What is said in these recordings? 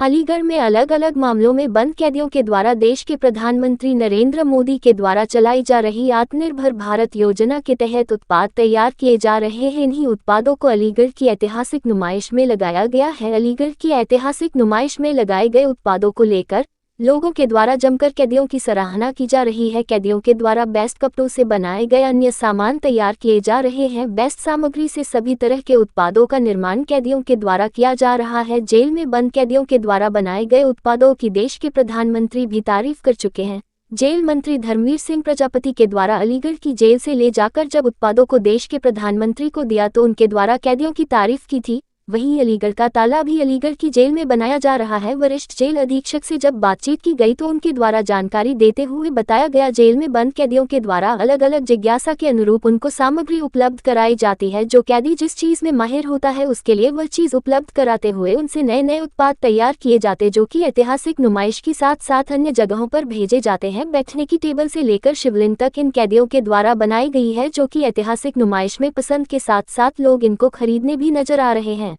अलीगढ़ में अलग अलग मामलों में बंद कैदियों के द्वारा देश के प्रधानमंत्री नरेंद्र मोदी के द्वारा चलाई जा रही आत्मनिर्भर भारत योजना के तहत उत्पाद तैयार किए जा रहे हैं। इन्हीं उत्पादों को अलीगढ़ की ऐतिहासिक नुमाइश में लगाया गया है। अलीगढ़ की ऐतिहासिक नुमाइश में लगाए गए उत्पादों को लेकर लोगों के द्वारा जमकर कैदियों की सराहना की जा रही है। कैदियों के द्वारा बेस्ट कपड़ों से बनाए गए अन्य सामान तैयार किए जा रहे हैं। बेस्ट सामग्री से सभी तरह के उत्पादों का निर्माण कैदियों के द्वारा किया जा रहा है। जेल में बंद कैदियों के द्वारा बनाए गए उत्पादों की देश के प्रधानमंत्री भी तारीफ कर चुके हैं। जेल मंत्री धर्मवीर सिंह प्रजापति के द्वारा अलीगढ़ की जेल से ले जाकर जब उत्पादों को देश के प्रधानमंत्री को दिया तो उनके द्वारा कैदियों की तारीफ की थी। वहीं अलीगढ़ का ताला भी अलीगढ़ की जेल में बनाया जा रहा है। वरिष्ठ जेल अधीक्षक से जब बातचीत की गई तो उनके द्वारा जानकारी देते हुए बताया गया, जेल में बंद कैदियों के द्वारा अलग अलग जिज्ञासा के अनुरूप उनको सामग्री उपलब्ध कराई जाती है। जो कैदी जिस चीज में माहिर होता है उसके लिए वह चीज उपलब्ध कराते हुए उनसे नए नए उत्पाद तैयार किए जाते, जो कि ऐतिहासिक नुमाइश के साथ साथ अन्य जगहों पर भेजे जाते हैं। बैठने की टेबल से लेकर शिवलिंग तक इन कैदियों के द्वारा बनाई गई है, जो कि ऐतिहासिक नुमाइश में पसंद के साथ साथ लोग इनको खरीदने भी नजर आ रहे हैं।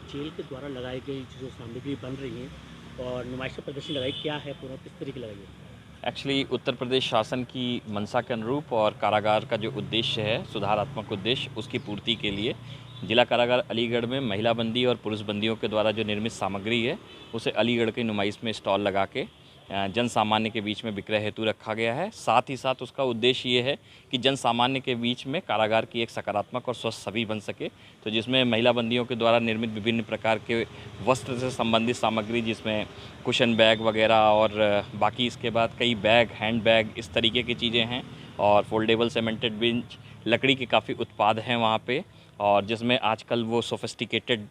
जेल के द्वारा लगाई गई जो सामग्री बन रही है और नुमाइश का प्रदर्शन लगाई, क्या है पूरा, किस तरीके लगाई है? एक्चुअली उत्तर प्रदेश शासन की मंशा के अनुरूप और कारागार का जो उद्देश्य है, सुधारात्मक उद्देश्य, उसकी पूर्ति के लिए जिला कारागार अलीगढ़ में महिला बंदी और पुरुष बंदियों के द्वारा जो निर्मित सामग्री है उसे अलीगढ़ की नुमाइश में स्टॉल लगा के जन सामान्य के बीच में विक्रय हेतु रखा गया है। साथ ही साथ उसका उद्देश्य ये है कि जन सामान्य के बीच में कारागार की एक सकारात्मक और स्वस्थ छवि बन सके, तो जिसमें महिला बंदियों के द्वारा निर्मित विभिन्न प्रकार के वस्त्र से संबंधित सामग्री, जिसमें कुशन बैग वगैरह और बाकी इसके बाद कई बैग, हैंड बैग, इस तरीके की चीज़ें हैं और फोल्डेबल सीमेंटेड बेंच, लकड़ी के काफ़ी उत्पाद हैं वहाँ पे, और जिसमें आजकल वो सोफिस्टिकेटेड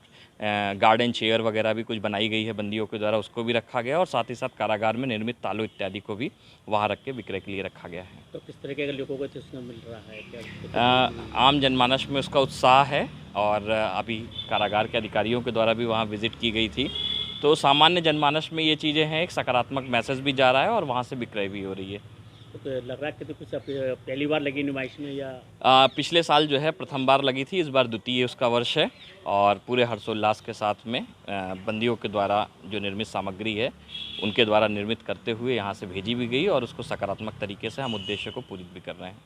गार्डन चेयर वगैरह भी कुछ बनाई गई है बंदियों के द्वारा, उसको भी रखा गया और साथ ही साथ कारागार में निर्मित तालों इत्यादि को भी वहाँ रख के विक्रय के लिए रखा गया है। तो किस तरह के लोगों को इसमें मिल रहा है, क्या आम जनमानस में उसका उत्साह है और अभी कारागार के अधिकारियों के द्वारा भी वहाँ विजिट की गई थी, तो सामान्य जनमानस में ये चीज़ें हैं, एक सकारात्मक मैसेज भी जा रहा है और वहाँ से विक्रय भी हो रही है। तो लग रहा है कि तो कुछ पहली बार लगी नुमाइश में या पिछले साल जो है प्रथम बार लगी थी, इस बार द्वितीय उसका वर्ष है और पूरे हर्षोल्लास के साथ में बंदियों के द्वारा जो निर्मित सामग्री है उनके द्वारा निर्मित करते हुए यहाँ से भेजी भी गई और उसको सकारात्मक तरीके से हम उद्देश्य को पूरी भी कर रहे हैं।